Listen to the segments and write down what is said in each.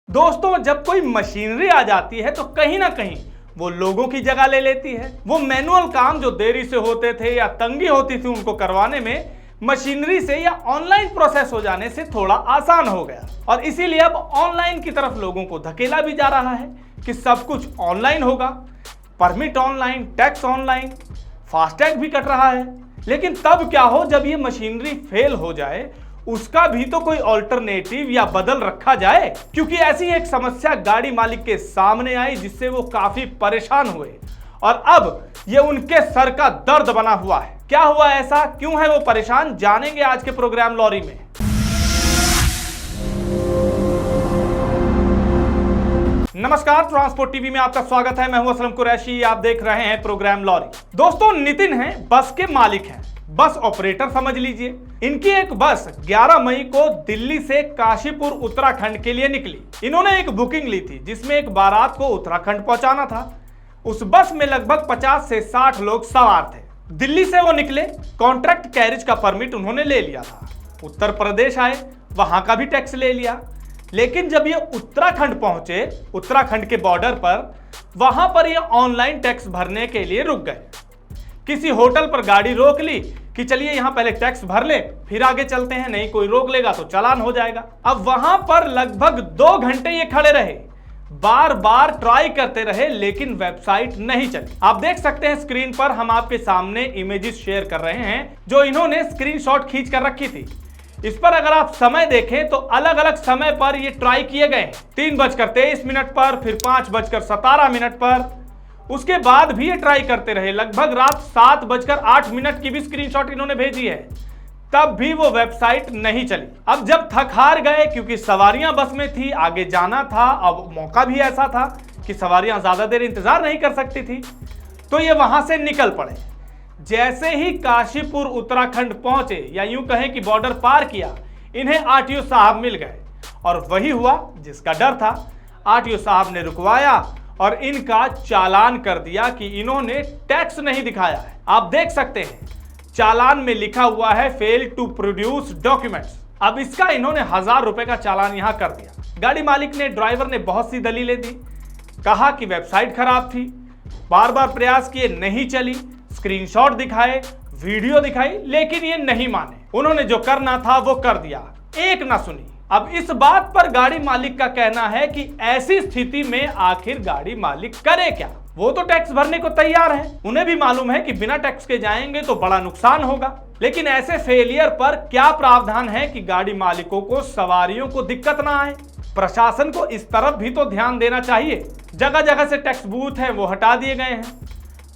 दोस्तों, जब कोई मशीनरी आ जाती है तो कहीं ना कहीं वो लोगों की जगह ले लेती है। वो मैनुअल काम जो देरी से होते थे या तंगी होती थी उनको करवाने में, मशीनरी से या ऑनलाइन प्रोसेस हो जाने से थोड़ा आसान हो गया। और इसीलिए अब ऑनलाइन की तरफ लोगों को धकेला भी जा रहा है कि सब कुछ ऑनलाइन होगा, permit online, tax online, FASTag भी कट रहा है। लेकिन तब क्या हो जब ये मशीनरी फेल हो जाए, उसका भी तो कोई ऑल्टरनेटिव या बदल रखा जाए। क्योंकि ऐसी एक समस्या गाड़ी मालिक के सामने आई जिससे वो काफी परेशान हुए और अब ये उनके सर का दर्द बना हुआ है। क्या हुआ ऐसा, क्यों है वो परेशान, जानेंगे आज के प्रोग्राम लॉरी में। नमस्कार, ट्रांसपोर्ट टीवी में आपका स्वागत है। मैं हूं असलम कुरैशी, आप देख रहे हैं प्रोग्राम लॉरी। दोस्तों, नितिन हैं, बस के मालिक हैं, बस ऑपरेटर समझ लीजिए। इनकी एक बस 11 मई को दिल्ली से काशीपुर उत्तराखंड के लिए निकली। इन्होंने एक बुकिंग ली थी जिसमें एक बारात को उत्तराखंड पहुंचाना था। उस बस में लगभग 50 से 60 लोग सवार थे। दिल्ली से वो निकले, कॉन्ट्रैक्ट कैरिज का परमिट उन्होंने ले लिया था। उत्तर प्रदेश आए, वहां का भी टैक्स ले लिया। लेकिन जब ये उत्तराखंड पहुंचे, उत्तराखंड के बॉर्डर पर, वहां पर ये ऑनलाइन टैक्स भरने के लिए रुक गए। किसी होटल पर गाड़ी रोक ली कि चलिए यहां पहले टैक्स भर ले, फिर आगे चलते हैं, नहीं कोई रोक लेगा तो चालान हो जाएगा। अब वहां पर लगभग 2 घंटे ये खड़े रहे, बार बार ट्राई करते रहे, लेकिन वेबसाइट नहीं चली। आप देख सकते हैं स्क्रीन पर, हम आपके सामने इमेजेस शेयर कर रहे हैं जो इन्होंने स्क्रीनशॉट खींच कर रखी थी। इस पर अगर आप समय देखें तो अलग अलग समय पर ये ट्राई किए गए। 3:23 पर, फिर 5:17 पर, उसके बाद भी ये ट्राई करते रहे। लगभग रात 7:08 की भी स्क्रीनशॉट इन्होंने भेजी है, तब भी वो वेबसाइट नहीं चली। अब जब थक हार गए, क्योंकि सवारियां बस में थी, आगे जाना था, अब मौका भी ऐसा था कि सवारियां ज्यादा देर इंतजार नहीं कर सकती थी, तो ये वहां से निकल पड़े। जैसे ही काशीपुर उत्तराखंड पहुंचे, या यूं कहें कि बॉर्डर पार किया, इन्हें आरटीओ साहब मिल गए और वही हुआ जिसका डर था। आरटीओ साहब ने रुकवाया और इनका चालान कर दिया कि इन्होंने टैक्स नहीं दिखाया है। आप देख सकते हैं चालान में लिखा हुआ है फेल टू प्रोड्यूस डॉक्यूमेंट्स। अब इसका इन्होंने 1000 रुपए का चालान यहां कर दिया। गाड़ी मालिक ने, ड्राइवर ने बहुत सी दलीलें दी, कहा कि वेबसाइट खराब थी, बार बार प्रयास किए, नहीं चली, स्क्रीनशॉट दिखाए, वीडियो दिखाई, लेकिन ये नहीं माने। उन्होंने जो करना था वो कर दिया, एक ना सुनी। अब इस बात पर गाड़ी मालिक का कहना है कि ऐसी स्थिति में आखिर गाड़ी मालिक करे क्या। वो तो टैक्स भरने को तैयार है, उन्हें भी मालूम है कि बिना टैक्स के जाएंगे तो बड़ा नुकसान होगा। लेकिन ऐसे फेलियर पर क्या प्रावधान है कि गाड़ी मालिकों को, सवारियों को दिक्कत ना आए। प्रशासन को इस तरफ भी तो ध्यान देना चाहिए। जगह जगह से टैक्स बूथ है वो हटा दिए गए हैं।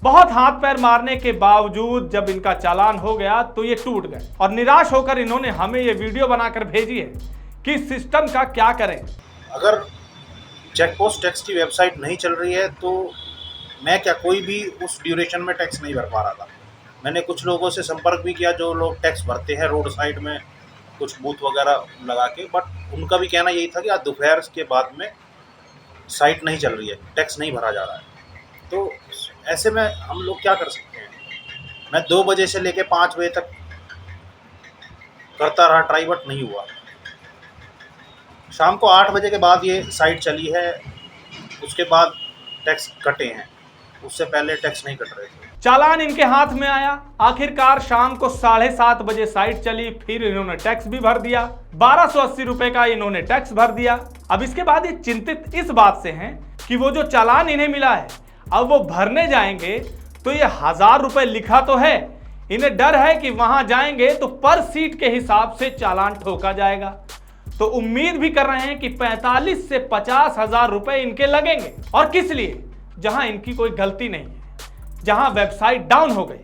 बहुत हाथ पैर मारने के बावजूद जब इनका चालान हो गया तो ये टूट गए और निराश होकर इन्होंने हमें ये वीडियो बनाकर भेजी है कि सिस्टम का क्या करें। अगर चेक पोस्ट टैक्स की वेबसाइट नहीं चल रही है तो मैं क्या, कोई भी उस ड्यूरेशन में टैक्स नहीं भर पा रहा था। मैंने कुछ लोगों से संपर्क भी किया जो लोग टैक्स भरते हैं रोड साइड में, कुछ बूथ वगैरह लगा के, बट उनका भी कहना यही था कि आज दोपहर के बाद में साइट नहीं चल रही है, टैक्स नहीं भरा जा रहा है। तो ऐसे में हम लोग क्या कर सकते हैं। मैं 2 बजे से लेके 5 बजे तक करता रहा ट्राई, बट नहीं हुआ। शाम को 8 बजे के बाद ये साइट चली है, उसके बाद टैक्स कटे हैं, उससे पहले टैक्स नहीं कट रहे थे। चालान इनके हाथ में आया, आखिरकार शाम को 7:30 बजे साइट चली, फिर इन्होंने टैक्स भी भर दिया। 1280 रुपए का इन्होंने टैक्स भर दिया। अब इसके बाद ये चिंतित इस बात से हैं कि वो जो चालान इन्हें मिला है, अब वो भरने जाएंगे तो ये 1000 रुपए लिखा तो है, इन्हें डर है कि वहां जाएंगे तो पर सीट के हिसाब से चालान ठोका जाएगा। तो उम्मीद भी कर रहे हैं कि 45 से 50 हजार रुपए इनके लगेंगे। और किस लिए, जहां इनकी कोई गलती नहीं है, जहां वेबसाइट डाउन हो गई।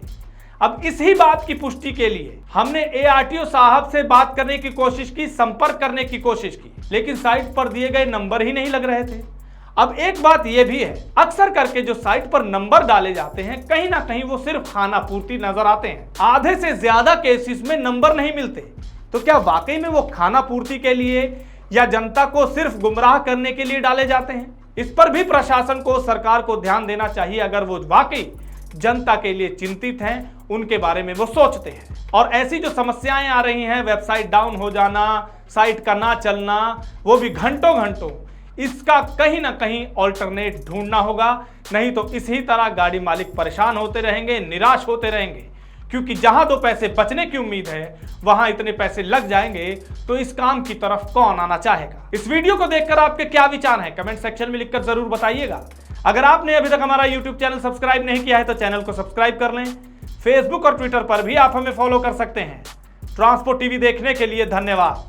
अब इसी बात की पुष्टि के लिए हमने एआरटीओ साहब से बात करने की कोशिश की, संपर्क करने की कोशिश की, लेकिन साइट पर दिए गए नंबर ही नहीं लग रहे थे। अब एक बात यह भी है, अक्सर करके जो साइट पर नंबर डाले जाते हैं, कहीं ना कहीं वो सिर्फ खाना पूर्ति नजर आते हैं। आधे से ज्यादा केसेस में नंबर नहीं मिलते। तो क्या वाकई में वो खाना पूर्ति के लिए या जनता को सिर्फ गुमराह करने के लिए डाले जाते हैं? इस पर भी प्रशासन को, सरकार को ध्यान देना चाहिए। अगर वो वाकई जनता के लिए चिंतित हैं, उनके बारे में वो सोचते हैं। और ऐसी जो समस्याएं आ रही हैं, वेबसाइट डाउन हो जाना, साइट का ना चलना, वो भी घंटों घंटों, इसका कहीं ना कहीं ऑल्टरनेट ढूंढना होगा, नहीं तो इसी तरह गाड़ी मालिक परेशान होते रहेंगे, निराश होते रहेंगे। क्योंकि जहां 2 पैसे बचने की उम्मीद है वहां इतने पैसे लग जाएंगे तो इस काम की तरफ कौन आना चाहेगा। इस वीडियो को देखकर आपके क्या विचार हैं कमेंट सेक्शन में लिखकर जरूर बताइएगा। अगर आपने अभी तक हमारा YouTube चैनल सब्सक्राइब नहीं किया है तो चैनल को सब्सक्राइब कर लें। फेसबुक और ट्विटर पर भी आप हमें फॉलो कर सकते हैं। ट्रांसपोर्ट टीवी देखने के लिए धन्यवाद।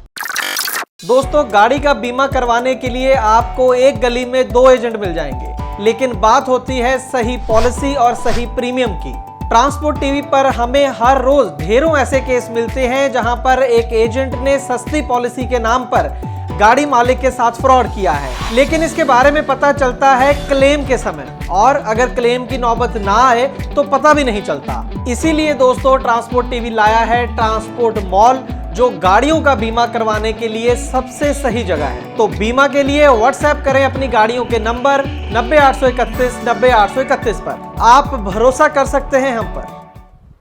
दोस्तों, गाड़ी का बीमा करवाने के लिए आपको एक गली में 2 एजेंट मिल जाएंगे, लेकिन बात होती है सही पॉलिसी और सही प्रीमियम की। ट्रांसपोर्ट टीवी पर हमें हर रोज ढेरों ऐसे केस मिलते हैं जहां पर एक एजेंट ने सस्ती पॉलिसी के नाम पर गाड़ी मालिक के साथ फ्रॉड किया है, लेकिन इसके बारे में पता चलता है क्लेम के समय, और अगर क्लेम की नौबत ना आए तो पता भी नहीं चलता। इसीलिए दोस्तों, ट्रांसपोर्ट टीवी लाया है ट्रांसपोर्ट मॉल, जो गाड़ियों का बीमा करवाने के लिए सबसे सही जगह है। तो बीमा के लिए व्हाट्सएप करें अपनी गाड़ियों के नंबर 90831 90831 पर। आप भरोसा कर सकते हैं हम पर।